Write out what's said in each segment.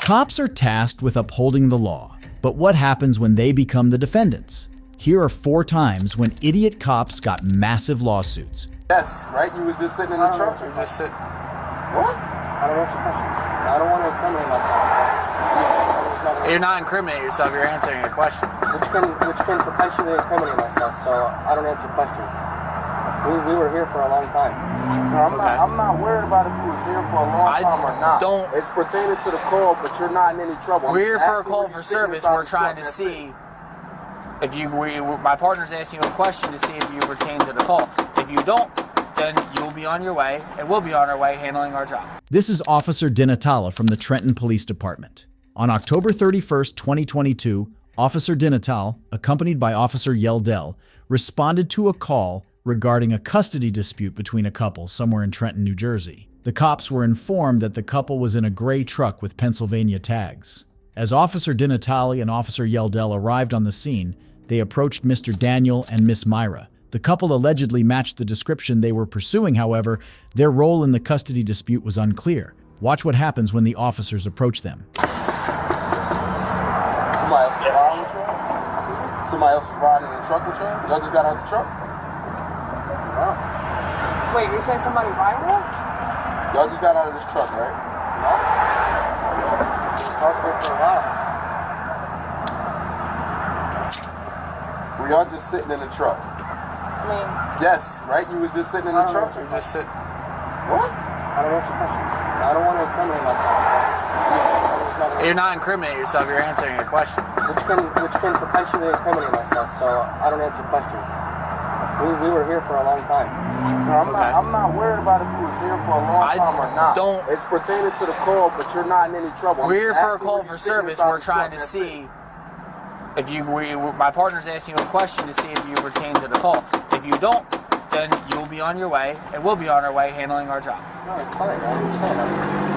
Cops are tasked with upholding the law, but what happens when they become the defendants? Here are 4 times when idiot cops got massive lawsuits. Yes, right? You was just sitting in the truck? You just sit. What? I don't answer questions. I don't want to incriminate myself. So You're not incriminating yourself, you're answering a question. which can potentially incriminate myself, so I don't answer questions. We were here for a long time. No, I'm not worried about if you was here for a long time or not. It's pertaining to the call, but you're not in any trouble. We're here for a call for service. We're trying to see if you. My partner's asking you a question to see if you pertain to the call. If you don't, then you'll be on your way, and we'll be on our way handling our job. This is Officer DiNatale from the Trenton Police Department. On October 31st, 2022, Officer DiNatale, accompanied by Officer Yeldell, responded to a call regarding a custody dispute between a couple somewhere in Trenton, New Jersey. The cops were informed that the couple was in a gray truck with Pennsylvania tags. As Officer DiNatale and Officer Yeldell arrived on the scene, they approached Mr. Daniel and Miss Myra. The couple allegedly matched the description they were pursuing, however, their role in the custody dispute was unclear. Watch what happens when the officers approach them. Somebody else was riding in the truck with you? Y'all just got out of the truck? Wait, you say somebody riding it? Y'all just got out of this truck, right? No? Parked there for a while. Were y'all just sitting in the truck? I mean... Yes, right? You was just sitting in the truck? You just sit. What? I don't answer questions. I don't want to incriminate myself, so... You're not incriminating yourself, you're answering a question. Which can potentially incriminate myself, so I don't answer questions. We were here for a long time. No, I'm not worried about if you was here for a long time or not. It's pertaining to the call, but you're not in any trouble. We're here for a call for service. We're trying to see if you. My partner's asking you a question to see if you pertain to the call. If you don't, then you'll be on your way, and we'll be on our way handling our job. No, it's fine. I understand.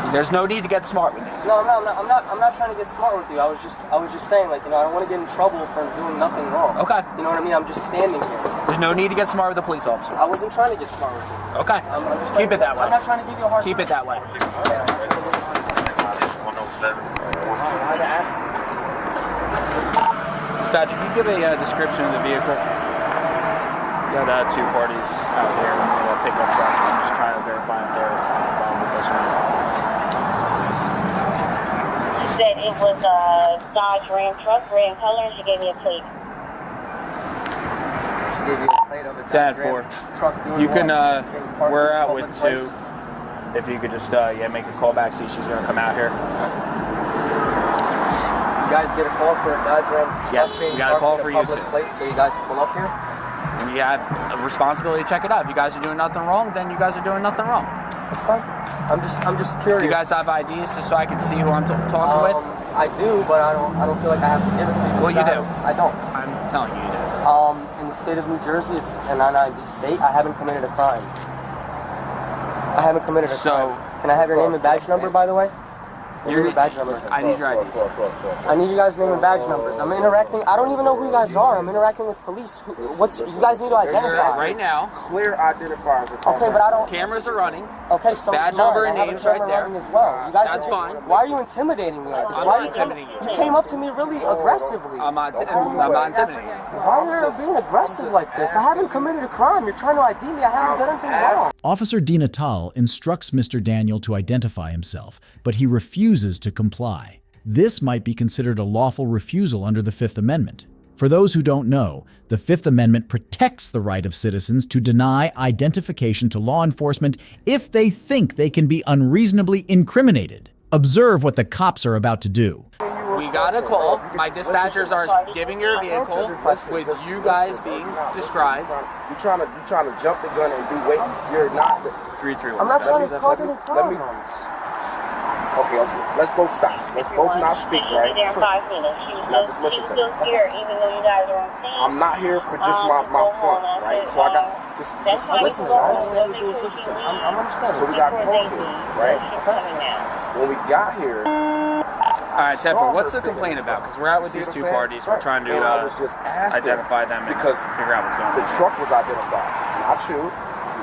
There's no need to get smart with me. No, I'm not trying to get smart with you. I was just saying, like, I don't want to get in trouble for doing nothing wrong. Okay. You know what I mean? I'm just standing here. There's no need to get smart with a police officer. I wasn't trying to get smart with you. Okay. I'm just Keep it that way. I'm not trying to give you a hard time. Keep it that way. Dispatcher, can you give a description of the vehicle? We got 2 parties out here in a pickup truck. I'm just trying to verify if they're involved with this one. Said it was a Dodge Ram truck, red in color, and she gave me a plate. She gave you a plate of a Dodge Ram truck. You can, we're out with 2. If you could just, make a call back, see if she's going to come out here. You guys get a call for a Dodge Ram? Yes, we got a call for you too. Place, so you guys pull up here? And you have a responsibility to check it out. If you guys are doing nothing wrong, then you guys are doing nothing wrong. That's fine. I'm just curious. Do you guys have IDs just so I can see who I'm talking with? I do, but I don't feel like I have to give it to you. Well, you do. I don't. I'm telling you, you do. In the state of New Jersey, it's an non-ID state. I haven't committed a crime. Crime. Can I have your name and badge number, by the way? Your badge number. I need your IDs. I need you guys' name and badge numbers. I'm interacting. I don't even know who you guys are. I'm interacting with police. You guys need to identify. Right now. Clear identifiers. Okay, but I don't. Cameras are running. Okay, so badge number and names right there. As well. You guys That's fine. Why are you intimidating me like this? I'm not intimidating you. You came up to me really aggressively. I'm not intimidating you. Why are you being aggressive like this? I haven't committed a crime. You're trying to ID me. I haven't done anything wrong. Officer DiNatale instructs Mr. Daniel to identify himself, but he refuses to comply. This might be considered a lawful refusal under the Fifth Amendment. For those who don't know, the Fifth Amendment protects the right of citizens to deny identification to law enforcement if they think they can be unreasonably incriminated. Observe what the cops are about to do. We got a call. My dispatchers are giving your vehicle with you guys being described. You're trying to jump the gun and do wait. You're not. 331. I'm not trying to cause any problems. Okay. Let's both stop. Let's both not speak, right? There in 5 minutes. Now just listen to me. Still here, even though you guys are on scene. I'm not here for just my fun, right? So I got just listen to me. I understand what you're doing. Listen to me. I'm understanding. So we got called here, right? When we got here. All right, Tepper, what's the complaint about? Because we're out with these 2 parties. We're trying to identify them and because figure out what's going on. The truck was identified. Not you,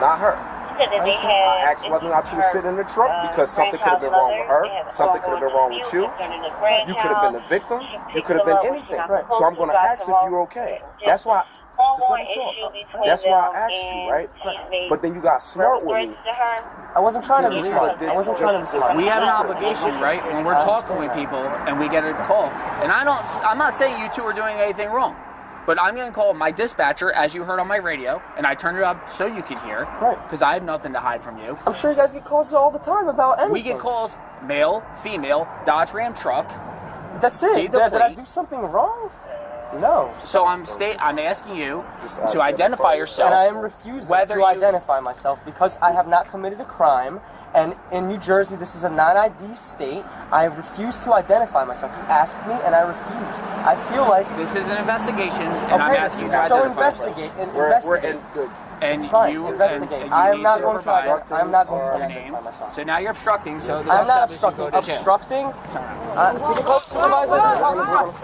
not her. I asked whether or not you were sitting in the truck because something could have been wrong with her, something could have been wrong with you. You could have been the victim. You could have been anything. So I'm going to ask if you're okay. That's why. Just let me talk. That's why I asked you, right? But then you got smart with me. I wasn't trying to be smart. I wasn't trying to be smart. We have an obligation, right? When we're talking with people and we get a call, and I'm not saying you two are doing anything wrong, but I'm going to call my dispatcher, as you heard on my radio, and I turned it up so you could hear, right? Because I have nothing to hide from you. I'm sure you guys get calls all the time about anything. We get calls, male, female, Dodge Ram truck. That's it. Did I do something wrong? No. So I'm asking you to identify yourself. And I am refusing to identify myself because I have not committed a crime. And in New Jersey, this is a non-ID state. I refuse to identify myself. You asked me, and I refused. I feel like this is an investigation, and I'm asking you to so investigate. Investigate. Good. And it's fine. you investigate. And I am not going to your identify myself. So now you're obstructing. So the I'm rest not of us should obstructing. go to jail. Obstructing. Can you call the supervisor?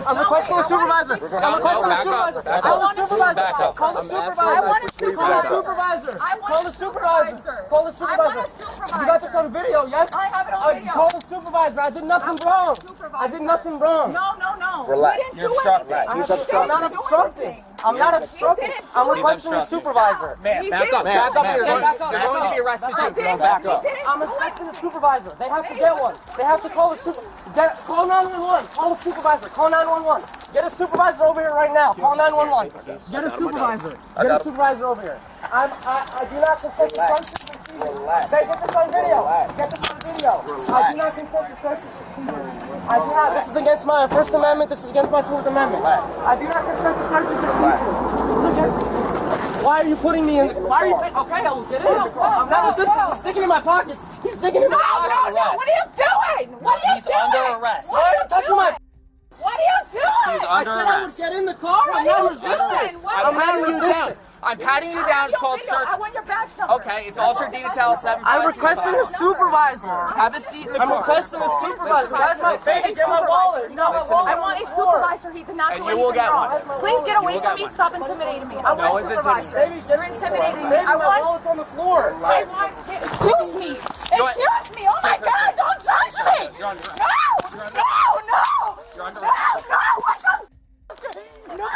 I'm requesting a supervisor. I'm requesting a supervisor. I want a supervisor. Call the supervisor. I want a supervisor. Call the supervisor. Call the supervisor. You got this on video, yes? I have it on video. Call the supervisor. I did nothing wrong. I did nothing wrong. No. Relax. You're obstructing. I'm not obstructing. I'm not obstructing. I'm requesting a supervisor. Man, back up. Back up. You're going to be arrested too. Back up. I'm requesting a supervisor. They have to get one. They have to call a supervisor. Call 911. Call a supervisor. Call 911. Get a supervisor over here right now. Call 911. Get a supervisor. Get a supervisor over here. I do not consent to search and seizure. Get this on video. Get this on video. I do not consent to search and seizure. I do not. This is against my First Amendment. This is against my Fourth Amendment. I do not consent to search and seizure. Why are you putting me in? Why are you? Okay, I will get in. I'm not resisting. He's sticking in my pockets. He's sticking in my pockets. No. What are you doing? What are you He's doing? under arrest. Why are you touching my? What are you doing? He's I under said I would arrest. get in the car. I'm not resisting. I'm patting you down. I'm patting you down. It's called search. I want your badge number. Okay, it's Officer Detail 7. I'm requesting a supervisor. Have a seat in the car. I'm requesting a supervisor. That's my baby. Get my wallet. No, I want a supervisor. He did not do anything wrong. Please get away from me. Stop intimidating me. I want a supervisor. You're intimidating me. I My want. wallet's on the floor. I want. Excuse me. Excuse me. Oh my God! Don't touch me. No. What the? No.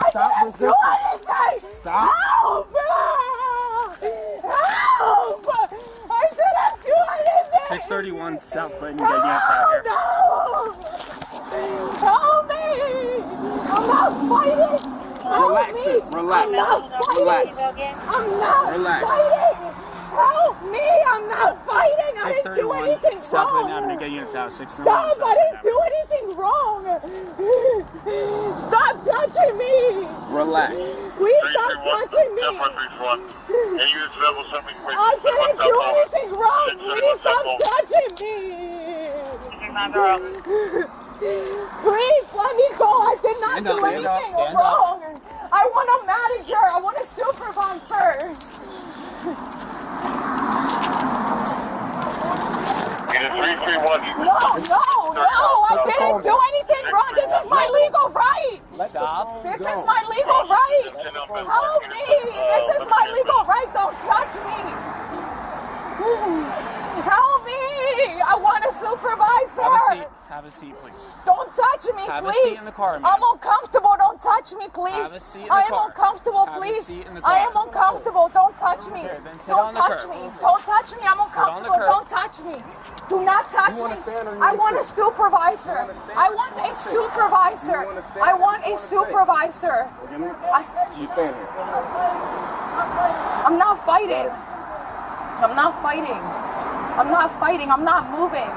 Stop resisting. Stop. Help! I didn't do anything. 631 South Clinton. You guys out here. No! Help me! I'm not fighting. Relax, Help me! relax. I'm not fighting. Relax. I'm not Relax. fighting. Help me! I'm not fighting. I didn't do anything South Clinton wrong. Avenue. Get units out. 631. Stop! I didn't do anything wrong. Stop touching me. Relax. Please stop touching me. I didn't do anything wrong. Please stop touching me. Please let me go. I did not do anything wrong. I want a manager. I want a supervisor. No, I didn't do anything wrong. This is my legal right. Stop. This is my legal right. Help me. This is my legal right. Don't touch me. Help me. I want a supervisor. Have a seat, please. Don't touch me, Have please. a seat in the car, ma'am. I'm uncomfortable. Don't touch me, please. Have a seat in the I am car. uncomfortable, Have a please. seat in the car. I am uncomfortable. Don't touch me. Here, then sit Don't on the touch curb. me. Don't touch me. I'm on the uncomfortable. curb. Don't touch me. Do not touch me. I want a supervisor. I want a supervisor. I want a supervisor. You stand here. I'm not fighting. I'm not fighting. I'm not fighting. I'm not moving.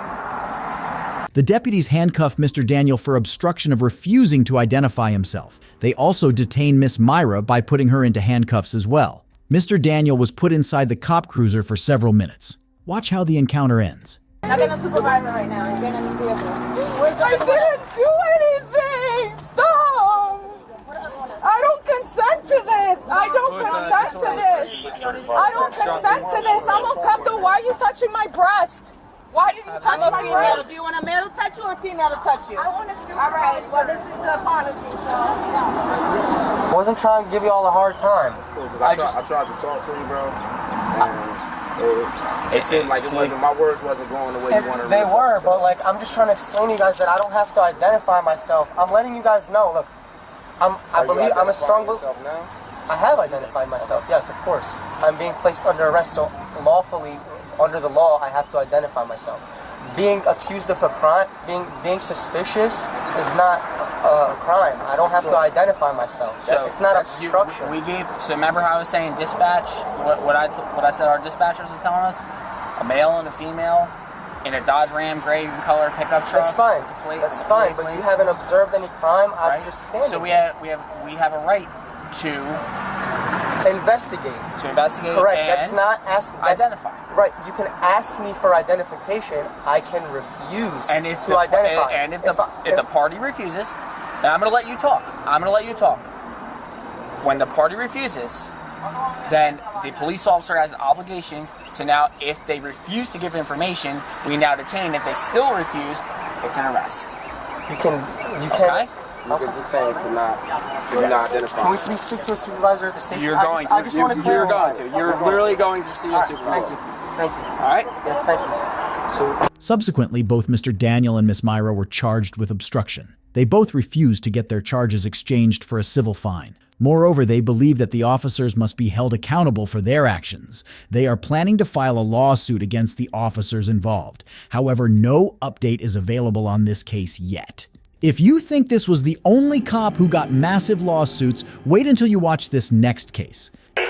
The deputies handcuffed Mr. Daniel for obstruction of refusing to identify himself. They also detained Miss Myra by putting her into handcuffs as well. Mr. Daniel was put inside the cop cruiser for several minutes. Watch how the encounter ends. Not gonna supervise right now. You're gonna need vehicle. I didn't do anything! Stop! I don't consent to this! I don't consent to this! I don't consent to this! I'm uncomfortable. Why are you touching my breast? Why did you touch my Female. breast? Do you want a male to touch you or a female to touch you? I want to sue. All right. Well, this is the policy. So I wasn't trying to give you all a hard time. I tried to talk to you, bro, and it seemed like my words wasn't going the way you wanted. They were, but like I'm just trying to explain to you guys that I don't have to identify myself. I'm letting you guys know. Look, I believe I'm a strong believer. I have identified myself. Yes, of course. I'm being placed under arrest, so lawfully, under the law, I have to identify myself. Being accused of a crime, being suspicious, is not a crime. I don't have to identify myself. So it's not obstruction. So remember how I was saying dispatch? What I said our dispatchers are telling us? A male and a female in a Dodge Ram gray color pickup truck. That's fine. That's fine. But you haven't observed any crime. I'm just standing. So we have a right to investigate. And Correct. That's not identify. Right. You can ask me for identification. I can refuse to identify. And if the party refuses, then I'm going to let you talk. When the party refuses, then the police officer has an obligation to now, if they refuse to give information, we now detain. If they still refuse, it's an arrest. You can. Okay? You get detained for not identifying. Can we please speak to a supervisor at the station? I just want to clarify. You're literally going to see a supervisor. Thank you. All right? Yes, thank you. Subsequently, both Mr. Daniel and Miss Myra were charged with obstruction. They both refused to get their charges exchanged for a civil fine. Moreover, they believe that the officers must be held accountable for their actions. They are planning to file a lawsuit against the officers involved. However, no update is available on this case yet. If you think this was the only cop who got massive lawsuits, wait until you watch this next case. You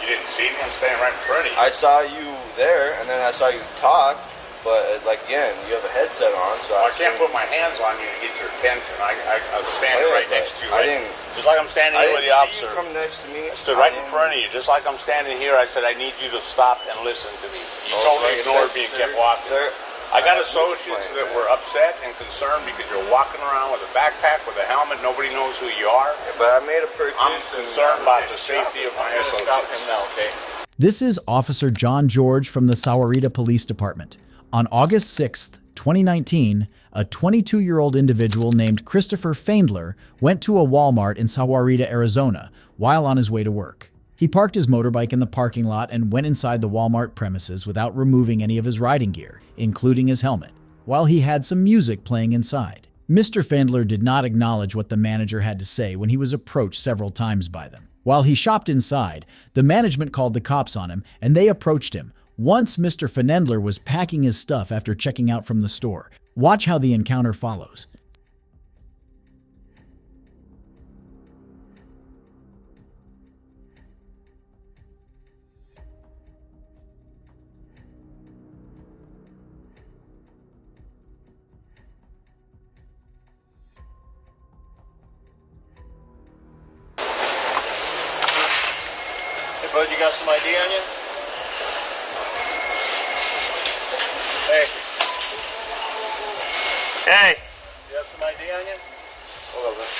didn't see me? I'm standing right in front of you. I saw you there, and then I saw you talk, but like again, you have a headset on, so I can't put my hands on you to get your attention. I was standing right next to you. Just like I'm standing here with the officer. I didn't see you come next to me. I stood right in front of you. Just like I'm standing here, I said, I need you to stop and listen to me. You totally ignored me and kept walking. Sir, I got associates that were upset and concerned because you're walking around with a backpack, with a helmet. Nobody knows who you are. But I made a purchase. I'm concerned about the safety of my associates. Stop him now, okay? This is Officer John George from the Sahuarita Police Department. On August 6th, 2019, a 22-year-old individual named Christopher Faindler went to a Walmart in Sahuarita, Arizona, while on his way to work. He parked his motorbike in the parking lot and went inside the Walmart premises without removing any of his riding gear, including his helmet, while he had some music playing inside. Mr. Faindler did not acknowledge what the manager had to say when he was approached several times by them. While he shopped inside, the management called the cops on him and they approached him. Once Mr. Faindler was packing his stuff after checking out from the store. Watch how the encounter follows. Hey, bud, you got some ID on you? Hey. Hey. You have some ID on you? Hold on, man.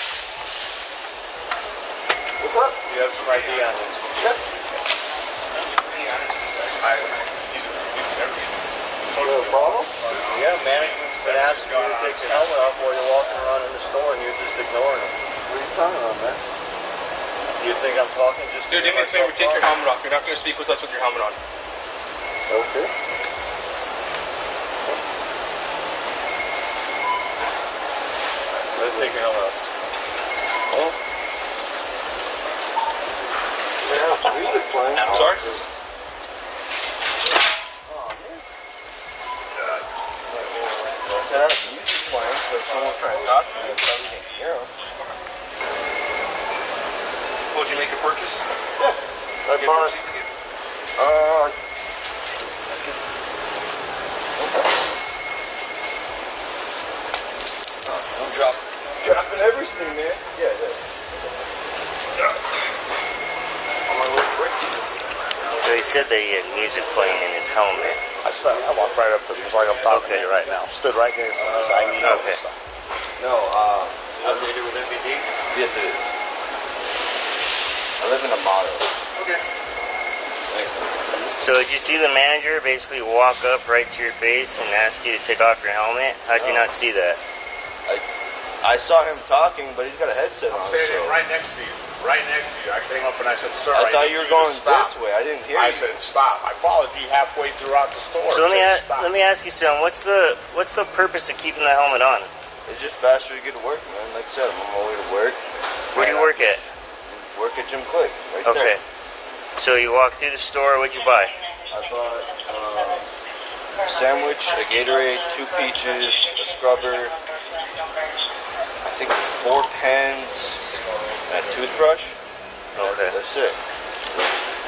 What's up? You have some ID on you? Yep. You have a problem? Yeah, management's been asking you to take your helmet off while you're walking around in the store and you're just ignoring them. What are you talking about, man? You think I'm talking just... Dude, do me a favor, take your helmet off. You're not going to speak with us with your helmet on. Okay. Let's take your helmet off. Oh. Yeah, music playing. I'm sorry? Oh, man. Can I have music playing so if someone's trying to talk to me and tell me you can hear them? Well, did you make a purchase? Yeah. I bought it. I'm dropping everything, man. Yeah, yeah. On my way to break. So he said that he had music playing in his helmet. I walked right up to him, just like I'm talking to you right now. Stood right there. Okay. No, is it with MPD? Yes, it is. I live in a motto. Okay. So did you see the manager basically walk up right to your face and ask you to take off your helmet? How'd you not see that? I saw him talking, but he's got a headset on. I'm standing right next to you. Right next to you. I came up and I said, sir, I thought you were going this way. I didn't hear you. I said, stop. I followed you halfway throughout the store. So let me ask you something. What's the purpose of keeping the helmet on? It's just faster to get to work, man. Like I said, I'm on my way to work. Where do you work at? Work at Jim Click, right there. Okay. So you walk through the store. What'd you buy? I bought a sandwich, a Gatorade, 2 peaches, a scrubber, I think 4 pens, and a toothbrush. Okay. That's it.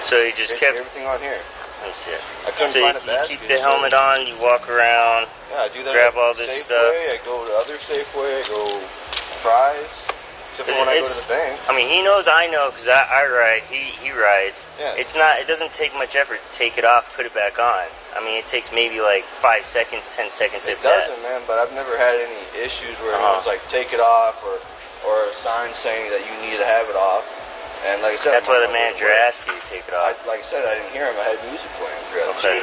So you just kept everything on here. That's it. I couldn't so find a you basket. keep the helmet on. You walk around. Yeah, I do that. Grab at all the this Safeway, stuff. I go to the other Safeway. I go fries. Except for when I go to the bank. I mean, he knows I know because I ride. He rides. Yeah. It's not. It doesn't take much effort to take it off, put it back on. I mean, it takes maybe like 5 seconds, 10 seconds. It doesn't, man. But I've never had any issues where anyone's like, take it off, or a sign saying that you need to have it off. And like I said, that's why the manager asked you to take it off. Like I said, I didn't hear him. I had music playing throughout the Okay.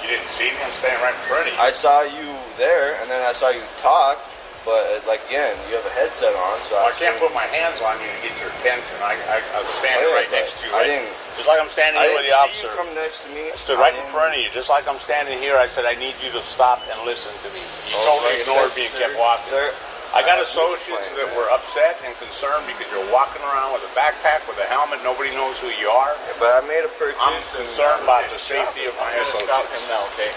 You didn't see me? I'm standing right in front of you. I saw you there, and then I saw you talk. But like again, you have a headset on, so I can't put my hands on you to get your attention. I was standing right next to you. I didn't. Just like I'm standing here with the officer. You come next to me. I stood right in front of you, just like I'm standing here. I said, I need you to stop and listen to me. You totally ignored me and kept walking. Sir, I got associates that were upset and concerned because you're walking around with a backpack, with a helmet. Nobody knows who you are. Yeah, but I made a purchase. I'm concerned about the safety of my associates. Stop him now, okay?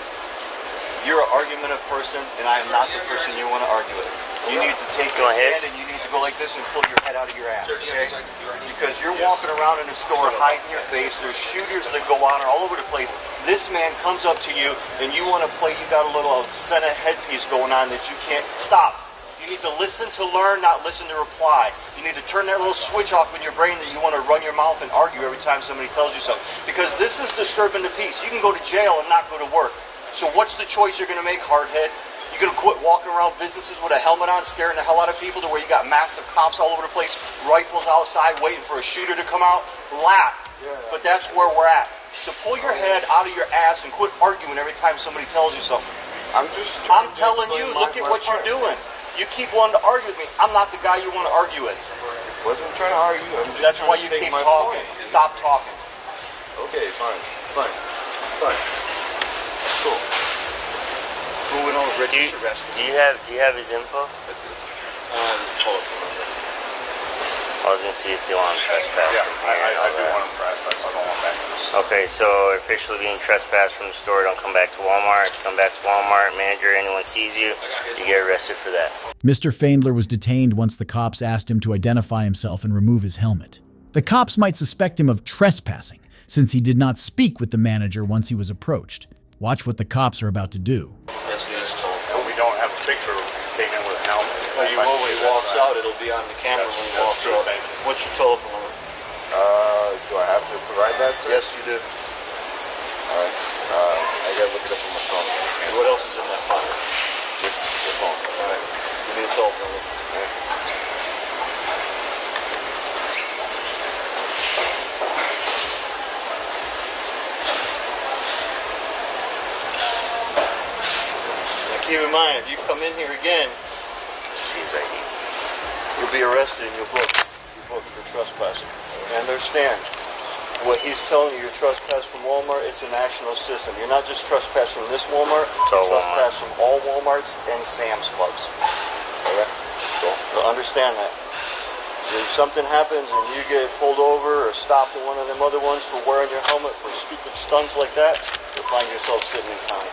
You're an argumentative person, and I am not the person you want to argue with. You need to take your stand and you need to go like this and pull your head out of your ass, okay? Because you're walking around in a store hiding your face. There's shooters that go on all over the place. This man comes up to you and you want to play. You got a little Senna headpiece going on that you can't stop. You need to listen to learn, not listen to reply. You need to turn that little switch off in your brain that you want to run your mouth and argue every time somebody tells you something. Because this is disturbing the peace. You can go to jail and not go to work. So what's the choice you're going to make, hardhead? You're going to quit walking around businesses with a helmet on, scaring the hell out of people to where you got massive cops all over the place, rifles outside waiting for a shooter to come out? Laugh. Yeah. But that's where we're at. So pull your head out of your ass and quit arguing every time somebody tells you something. I'm telling you, look at what you're doing. You keep wanting to argue with me. I'm not the guy you want to argue with. Wasn't trying to argue. That's why you keep talking. Stop talking. Okay, fine. Cool. Moving on, register arrest. Do you have his info? I was going to see if they want him trespassed. Yeah, I do want him trespassed. I don't want back in this. Okay, so officially being trespassed from the store, don't come back to Walmart. If you come back to Walmart, manager, anyone sees you, you get arrested for that. Mr. Faindler was detained once the cops asked him to identify himself and remove his helmet. The cops might suspect him of trespassing, since he did not speak with the manager once he was approached. Watch what the cops are about to do. We don't have a picture of him taken in with a helmet. When he walks out, it'll be on the camera when he walks out. What's your telephone number? Do I have to provide that, sir? Yes, you do. Alright. I gotta look it up on my phone. And what else is in that pocket? Just your phone. Alright. Give me a telephone number. Keep in mind, if you come in here again, you'll be arrested and you'll book for trespassing. And understand, what he's telling you, you're trespassing from Walmart, it's a national system. You're not just trespassing from this Walmart, you're trespassing from all Walmarts and Sam's Clubs. Okay? So understand that. So if something happens and you get pulled over or stopped in one of them other ones for wearing your helmet for stupid stunts like that, you'll find yourself sitting in county.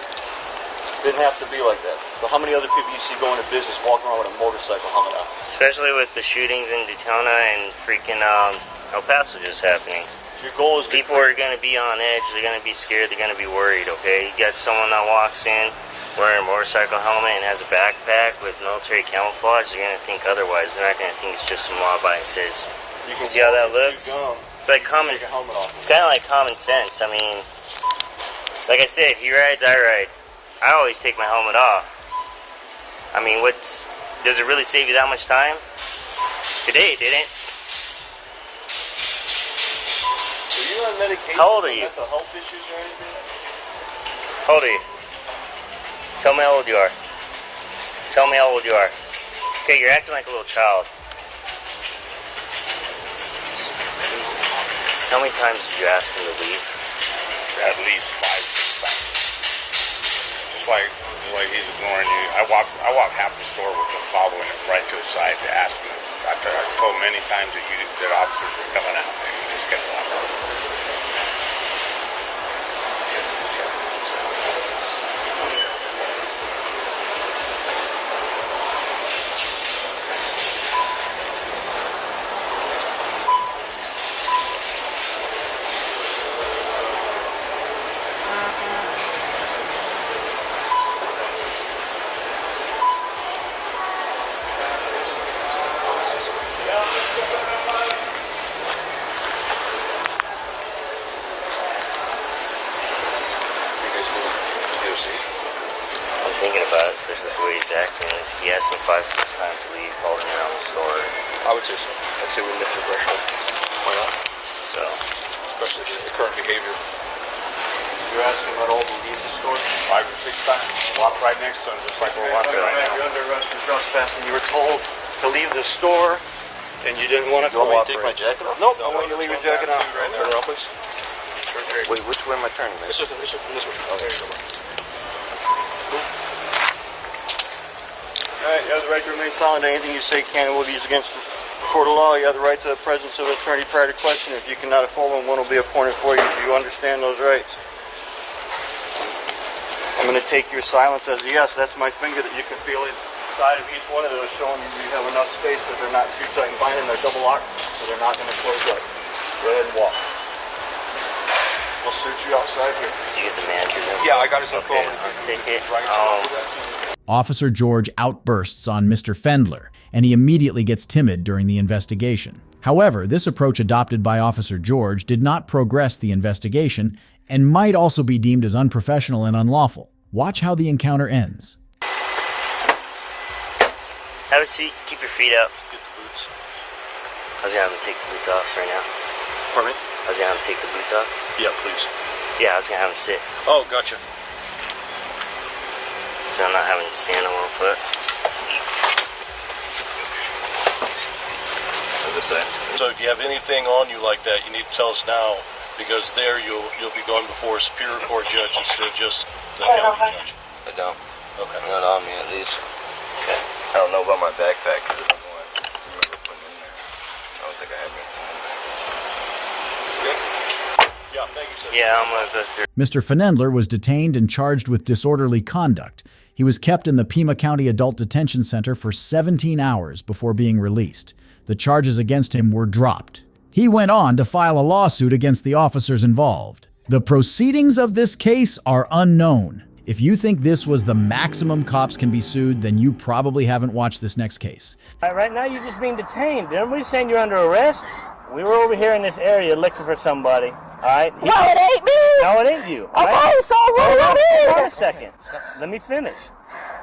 Didn't have to be like that. But how many other people you see going to business walking around with a motorcycle hung out? Especially with the shootings in Daytona and freaking El Paso just happening. Your goal is people are going to be on edge. They're going to be scared. They're going to be worried, okay? You got someone that walks in wearing a motorcycle helmet and has a backpack with military camouflage. They're going to think otherwise. They're not going to think it's just some law-abiding. You see how that looks? It's like common. It's kind of like common sense. I mean, like I said, he rides, I ride. I always take my helmet off. I mean, does it really save you that much time? Today it didn't. So you you on medication? How old are you? Mental health issues or anything? How old are you? Tell me how old you are. Tell me how old you are. Okay, you're acting like a little child. How many times did you ask him to leave? At least 5, 6 times. Just like he's ignoring you. I walk half the store with him, following him right to his side to ask him. I told him many times that officers were coming out, and he just kept walking. I'm thinking about it, especially the way he's acting. He asked him 5, 6 times to leave, called him around the store. I would say so. I'd say we missed the threshold. Why not? So, especially the current behavior. You're asking about all to leave the store? 5 or 6 times. Walk right next to him, just like we're walking right now. You're under arrest for trespassing. You were told to leave the store, and you didn't want to cooperate. You want me to take my jacket off? Nope, I want you to leave your jacket on. Turn around, please. Wait, which way am I turning, man? This way. Oh, there you go. Alright, you have the right to remain silent. Anything you say can and will be used against the court of law. You have the right to the presence of an attorney prior to question. If you cannot afford one, one will be appointed for you. Do you understand those rights? I'm going to take your silence as a yes. That's my finger that you can feel inside of each one of those, showing you have enough space that they're not too tight and binding. They're double locked, so they're not going to close up. Go ahead and walk. We'll search you outside here. did you get the manager's info? Yeah, I got his info. Okay, I'll take it. Officer George outbursts on Mr. Fendler, and he immediately gets timid during the investigation. However, this approach adopted by Officer George did not progress the investigation and might also be deemed as unprofessional and unlawful. Watch how the encounter ends. Have a seat. Keep your feet up. Get the boots. I was gonna have him take the boots off right now. Pardon me? I was gonna have him take the boots off. Yeah, please. Yeah, I was gonna have him sit. Oh, gotcha. So I'm not having to stand on one foot. So if you have anything on you like that, you need to tell us now, because there you'll be going before a Superior Court judge instead of just the county judge. I don't. Okay. Not on me, at least. Okay. I don't know about my backpack, because I don't know what I remember putting in there. I don't think I have anything in there. Good? Yeah, thank you, sir. Yeah, I'm gonna go through. Mr. Fendler was detained and charged with disorderly conduct. He was kept in the Pima County Adult Detention Center for 17 hours before being released. The charges against him were dropped. He went on to file a lawsuit against the officers involved. The proceedings of this case are unknown. If you think this was the maximum cops can be sued, then you probably haven't watched this next case. Right now you're just being detained. Everybody's saying you're under arrest. We were over here in this area looking for somebody. All right? No, it ain't me. No, it ain't you. Okay, right? so what Hold it on is? a second. Let me finish.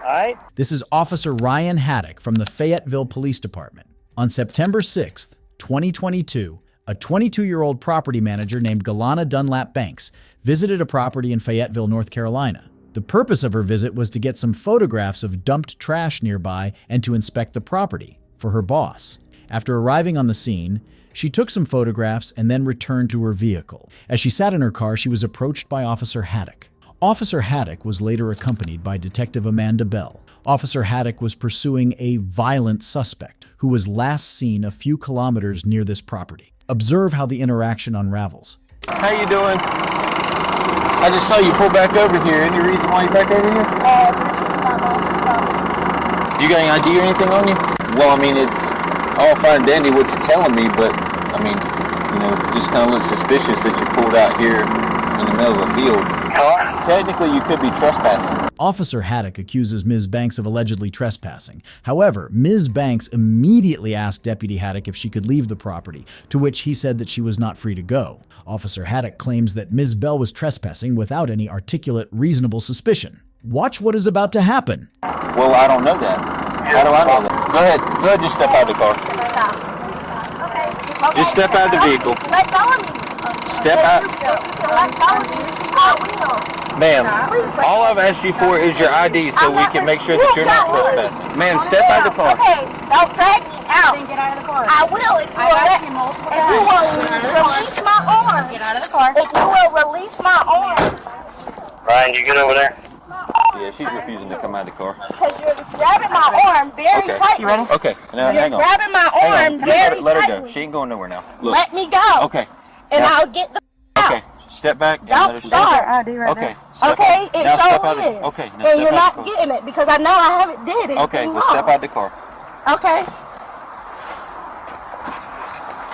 All right? This is Officer Ryan Haddock from the Fayetteville Police Department. On September 6th, 2022, a 22-year-old property manager named Galana Dunlap Banks visited a property in Fayetteville, North Carolina. The purpose of her visit was to get some photographs of dumped trash nearby and to inspect the property for her boss. After arriving on the scene, she took some photographs and then returned to her vehicle. As she sat in her car, she was approached by Officer Haddock. Officer Haddock was later accompanied by Detective Amanda Bell. Officer Haddock was pursuing a violent suspect who was last seen a few kilometers near this property. Observe how the interaction unravels. How you doing? I just saw you pull back over here. Any reason why you back over here? This is my boss's property. You got any ID or anything on you? Well, I mean, it's all fine and dandy what you're telling me, but, I mean, you know, it just kind of looks suspicious that you pulled out here in the middle of a field. Technically, you could be trespassing. Officer Haddock accuses Ms. Banks of allegedly trespassing. However, Ms. Banks immediately asked Deputy Haddock if she could leave the property, to which he said that she was not free to go. Officer Haddock claims that Ms. Bell was trespassing without any articulate, reasonable suspicion. Watch what is about to happen. Well, I don't know that. How do I know that? Go ahead, just step out of the car. Stop. Okay. Just step out of the vehicle. Let go of me. Step out. Ma'am, all I've asked you for is your ID so we can make sure that you're not trespassing. Ma'am, step out of the car. Okay, don't drag me out. Then get out of the car. I will if you will release my arm. Get out of the car. If you will release my arm. Ryan, you get over there? Yeah, she's refusing to come out of the car. Because you're grabbing my arm very tightly. You ready? Okay, now hang on. You're grabbing my arm very tightly. Let her go. She ain't going nowhere now. Look. Let me go. Okay. And now, I'll get the out. Okay, step back and Don't let her start. ID right okay. Okay, it now step out sure of, is. okay, now and step you're out not of the car. getting it because I know I haven't did it. Okay, well step out the car. Okay.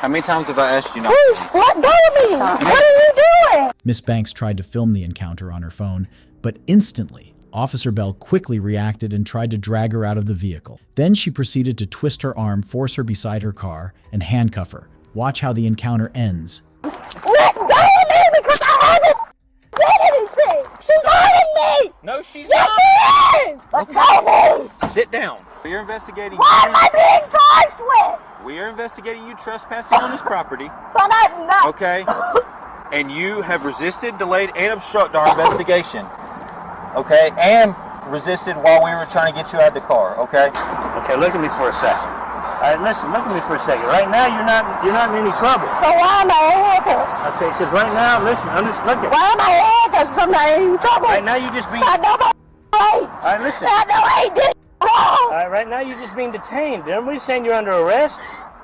How many times have I asked you not Please, let go of me. What are you doing? Miss Banks tried to film the encounter on her phone, but instantly, Officer Bell quickly reacted and tried to drag her out of the vehicle. Then she proceeded to twist her arm, force her beside her car, and handcuff her. Watch how the encounter ends. Let go of me because I haven't did anything. She's hurting me. No, she's yes, not. Yes, she is. Let go of me. Sit down. We are investigating What am I being charged with? We are investigating you trespassing on this property. But I'm not. Okay. And you have resisted, delayed, and obstructed our investigation. Okay, and resisted while we were trying to get you out of the car. Okay. Okay, look at me for a second. All right, listen, look at me for a second. Right now, you're not in any trouble. So why am I in handcuffs? Okay, because right now, listen, I'm just looking. Why am I in handcuffs if I'm not in any trouble? Right now, you just being. I know my rights. All right, listen. I know I ain't did wrong. All right, right now, you're just being detained. Didn't we saying you're under arrest?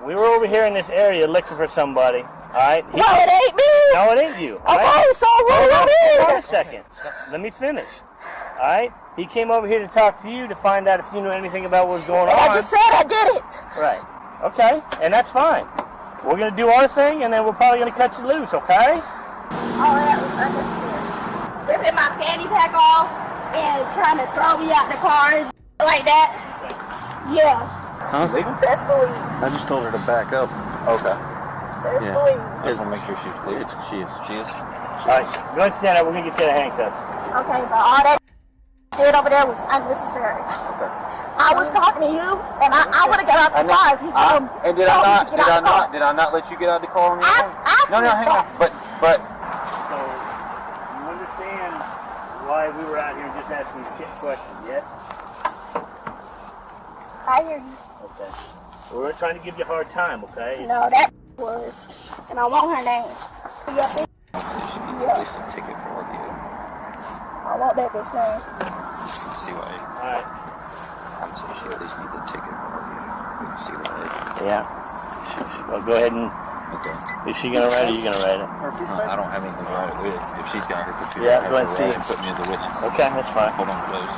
We were over here in this area looking for somebody. All right. No, it ain't me. No, it ain't you. Okay, right? so what Hold it on is? a second. Let me finish. All right. He came over here to talk to you to find out if you knew anything about what was going on. I just said I did it. Right. Okay, and that's fine. We're going to do our thing, and then we're probably going to cut you loose, okay? Oh, that was unnecessary. Ripping my fanny pack off and trying to throw me out the car and like that. Yeah. Huh? Best believe. I just told her to back up. Okay. Best believe. I just want to make sure she's clear. She is. All right, go ahead and stand up. We're going to get you the handcuffs. Okay, but all that shit over there was unnecessary. Okay. I was talking to you, and I would have got out the car if you told me. And did I not let you get out of the car on your own? No, hang on. But. So, you understand why we were out here just asking you questions, yes? I hear you. Okay. We were trying to give you a hard time, okay? No, that was. And I want her name. Yes, She needs at least a ticket for RDO. I want that bitch name. See why? Alright. I'm saying she at least needs a ticket for RDO. We can see why. Yeah. Well, go ahead and. Okay. Is she gonna write it? Or you gonna write it? I don't have anything to write it with. If she's got her computer, Yeah, I go have ahead and see her write it and put me as a witness. Okay, that's fine. Hold on, close.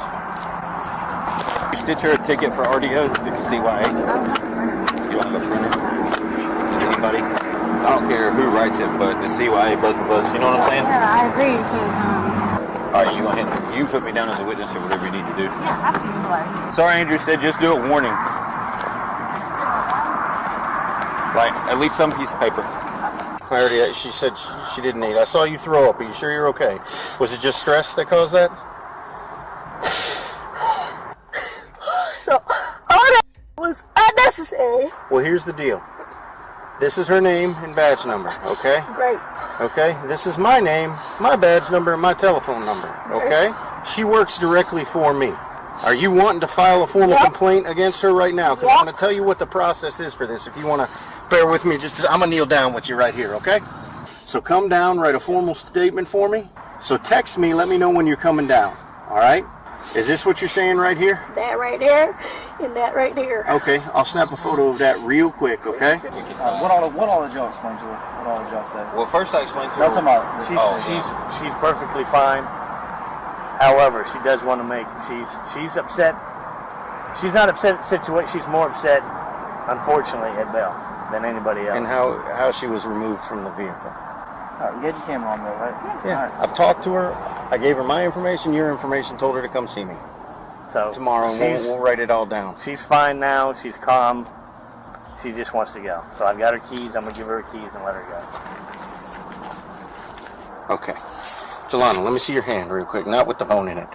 You stitch her a ticket for RDO to CYA. You don't have a printer? Does anybody? I don't care who writes it, but the CYA, both of us. You know what I'm saying? Yeah, I agree because All right, you put me down as a witness or whatever you need to do. yeah, absolutely. Sorry, Andrew said just do it. Warning. Like at least some piece of paper. Clarity. She said she didn't eat. I saw you throw up. Are you sure you're okay? Was it just stress that caused that? So, all that was unnecessary. Well, here's the deal. This is her name and badge number, okay? Great. Okay? This is my name, my badge number, and my telephone number, okay? She works directly for me. Are you wanting to file a formal complaint against her right now? Because I'm going to tell you what the process is for this. If you want to bear with me, I'm going to kneel down with you right here, okay? So come down, write a formal statement for me. So text me, let me know when you're coming down, all right? Is this what you're saying right here? That right there and that right there. Okay, I'll snap a photo of that real quick, okay? What all did y'all explain to her? What all did y'all say? Well, first I explained to her. That's about. She's perfectly fine. However, she does want to make. She's upset. She's not upset at the situation. She's more upset, unfortunately, at Bell than anybody else. And how she was removed from the vehicle. All right, you had your camera on there, right? Yeah. Right. I've talked to her. I gave her my information, your information, told her to come see me. So tomorrow, we'll write it all down. She's fine now. She's calm. She just wants to go. So I've got her keys. I'm going to give her her keys and let her go. Okay. Jelana, let me see your hand real quick. Not with the phone in it.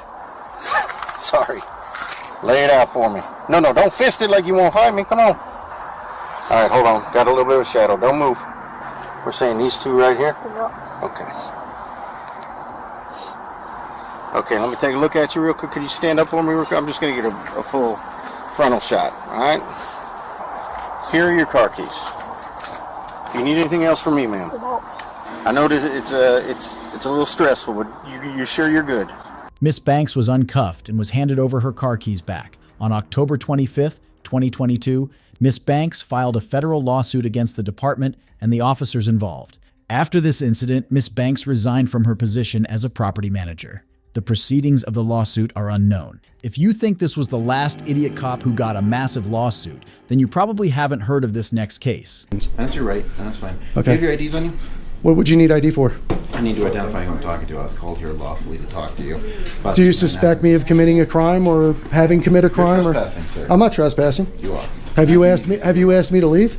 Sorry. Lay it out for me. No, don't fist it like you won't fight me. Come on. All right, hold on. Got a little bit of a shadow. Don't move. We're saying these two right here? Yeah. Okay. Okay, let me take a look at you real quick. Could you stand up for me real quick? I'm just going to get a full frontal shot, all right? Here are your car keys. Do you need anything else from me, ma'am? I know it's a little stressful, but you're sure you're good? Miss Banks was uncuffed and was handed over her car keys back. On October 25th, 2022, Miss Banks filed a federal lawsuit against the department and the officers involved. After this incident, Miss Banks resigned from her position as a property manager. The proceedings of the lawsuit are unknown. If you think this was the last idiot cop who got a massive lawsuit, then you probably haven't heard of this next case. That's your right. That's fine. Okay. Do you have your IDs on you? What would you need ID for? I need to identify who I'm talking to. I was called here lawfully to talk to you. Do you suspect me of committing a crime or having committed a crime? You're trespassing, sir. I'm not trespassing. You are. Have you asked me to leave?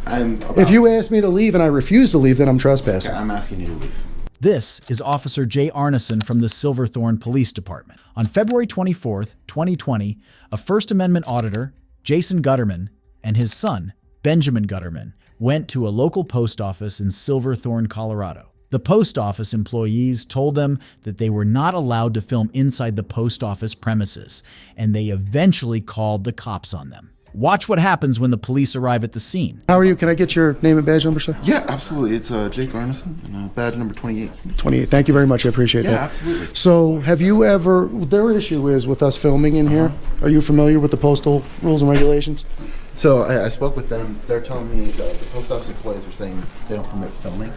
If you ask me to leave and I refuse to leave, then I'm trespassing. Okay, I'm asking you to leave. This is Officer Jay Arneson from the Silverthorne Police Department. On February 24th, 2020, a First Amendment auditor, Jason Gutterman, and his son, Benjamin Gutterman, went to a local post office in Silverthorne, Colorado. The post office employees told them that they were not allowed to film inside the post office premises, and they eventually called the cops on them. Watch what happens when the police arrive at the scene. How are you? Can I get your name and badge number, sir? Yeah, absolutely. It's Jake Arneson, and badge number 28. 28. Thank you very much. I appreciate that. Yeah, absolutely. So, have you ever... Their issue is with us filming in here. Are you familiar with the postal rules and regulations? So, I spoke with them. They're telling me the post office employees are saying they don't permit filming.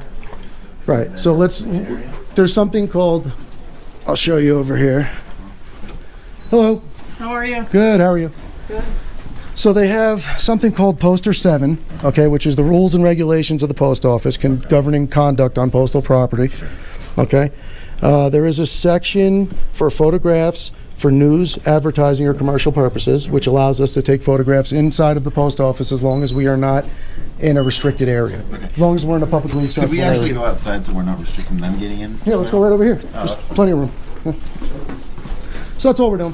Right. So, there's something called... I'll show you over here. Hello. How are you? Good. How are you? Good. So they have something called Poster 7, okay, which is the rules and regulations of the post office governing conduct on postal property, okay? There is a section for photographs for news, advertising, or commercial purposes, which allows us to take photographs inside of the post office as long as we are not in a restricted area. As long as we're in a publicly accessible area. Could we actually go outside so we're not restricting them getting in? Yeah, let's go right over here. There's plenty of room. Yeah. So that's all we're doing.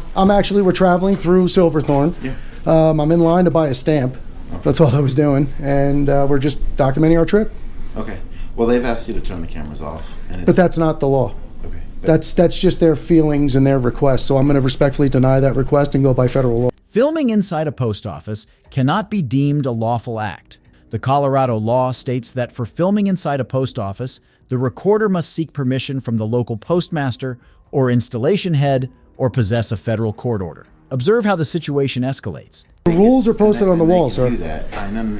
We're traveling through Silverthorne. Yeah. I'm in line to buy a stamp. That's all I was doing, and we're just documenting our trip. Okay. Well, they've asked you to turn the cameras off, But that's not the law. Okay. That's just their feelings and their requests. So I'm going to respectfully deny that request and go by federal law. Filming inside a post office cannot be deemed a lawful act. The Colorado law states that for filming inside a post office, the recorder must seek permission from the local postmaster or installation head or possess a federal court order. Observe how the situation escalates. The rules are posted on the wall, sir.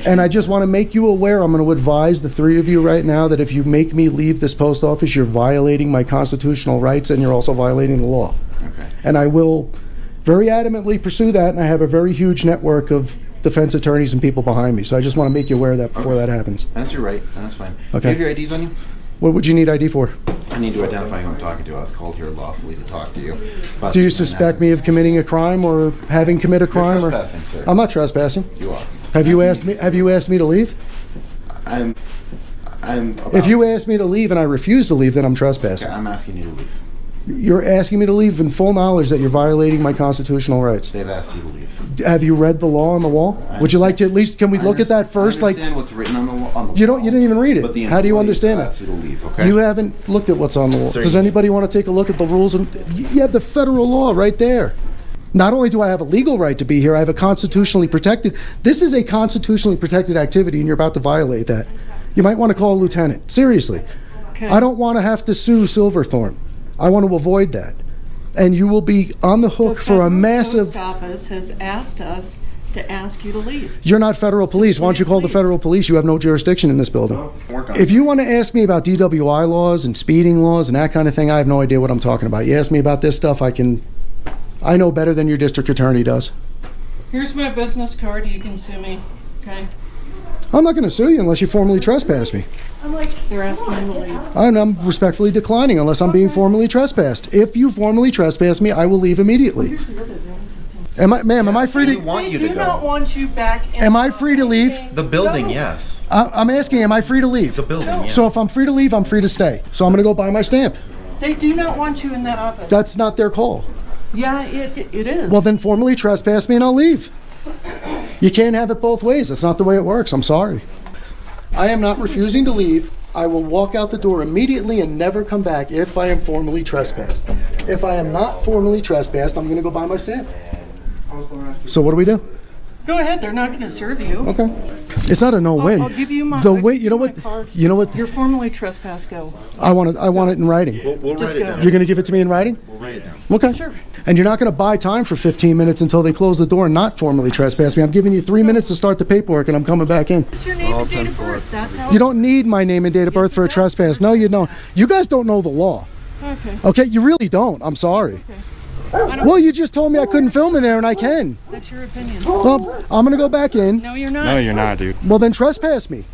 And I just want to make you aware, I'm going to advise the three of you right now that if you make me leave this post office, you're violating my constitutional rights and you're also violating the law. Okay. And I will very adamantly pursue that, and I have a very huge network of defense attorneys and people behind me. So I just want to make you aware of that before that happens. That's your right. That's fine. Okay. Do you have your IDs on you? What would you need ID for? I need to identify who I'm talking to. I was called here lawfully to talk to you. Do you suspect me of committing a crime or having committed a crime? You're trespassing, sir. I'm not trespassing. You are. Have you asked me to leave? If you ask me to leave and I refuse to leave, then I'm trespassing. Okay, I'm asking you to leave. You're asking me to leave in full knowledge that you're violating my constitutional rights. They've asked you to leave. Have you read the law on the wall? Would you like to at least, can we look at that first? I understand what's written on the wall. You didn't even read But it. How do you understand asked it? you to leave, okay? You haven't looked at what's on the wall. Sir, Does anybody want to take a look at the rules? You have the federal law right there. Not only do I have a legal right to be here, I have a constitutionally protected. This is a constitutionally protected activity, and you're about to violate that. You might want to call a lieutenant. Seriously. Okay. I don't want to have to sue Silverthorne. I want to avoid that. And you will be on the hook for a massive... The post office has asked us to ask you to leave. You're not federal police. Why don't you call the federal police? You have no jurisdiction in this building. If you want to ask me about DWI laws and speeding laws and that kind of thing, I have no idea what I'm talking about. You ask me about this stuff, I know better than your district attorney does. Here's my business card. You can sue me, okay? I'm not going to sue you unless you formally trespass me. They're asking you to leave. I'm respectfully declining unless I'm being formally trespassed. If you formally trespass me, I will leave immediately. Ma'am, am I free to... They do not want you back in. Am I free to leave? The building, yes. I'm asking, am I free to leave? The building, yes. So if I'm free to leave, I'm free to stay. So I'm going to go buy my stamp. They do not want you in that office. That's not their call. Yeah, it is. Well, then formally trespass me and I'll leave. You can't have it both ways. That's not the way it works. I'm sorry. I am not refusing to leave. I will walk out the door immediately and never come back if I am formally trespassed. If I am not formally trespassed, I'm going to go buy my stamp. So what do we do? Go ahead. They're not going to serve you. Okay. It's not a no-win. I'll give you my. You know what? You know what? You're formally trespassed. Go. I want it in writing. We'll just go. You're going to give it to me in writing? We'll write it down. Okay. Sure. And you're not going to buy time for 15 minutes until they close the door and not formally trespass me. I'm giving you 3 minutes to start the paperwork, and I'm coming back in. What's your name and date of birth? That's how. You don't need my name and date of birth for a trespass. No, you don't. You guys don't know the law. Okay. Okay, you really don't. I'm sorry. Well, you just told me I couldn't film in there, and I can. That's your opinion. Well, I'm going to go back in. No, you're not. No, you're not, dude. Well, then trespass me.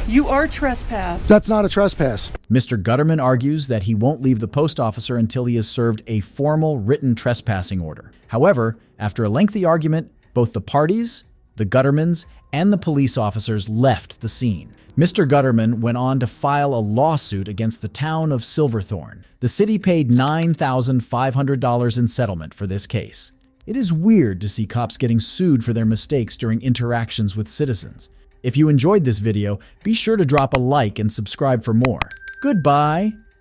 You are trespassed. That's not a trespass. Mr. Gutterman argues that he won't leave the post officer until he has served a formal written trespassing order. However, after a lengthy argument, both the parties, the Guttermans, and the police officers left the scene. Mr. Gutterman went on to file a lawsuit against the town of Silverthorne. The city paid $9,500 in settlement for this case. It is weird to see cops getting sued for their mistakes during interactions with citizens. If you enjoyed this video, be sure to drop a like and subscribe for more. Goodbye.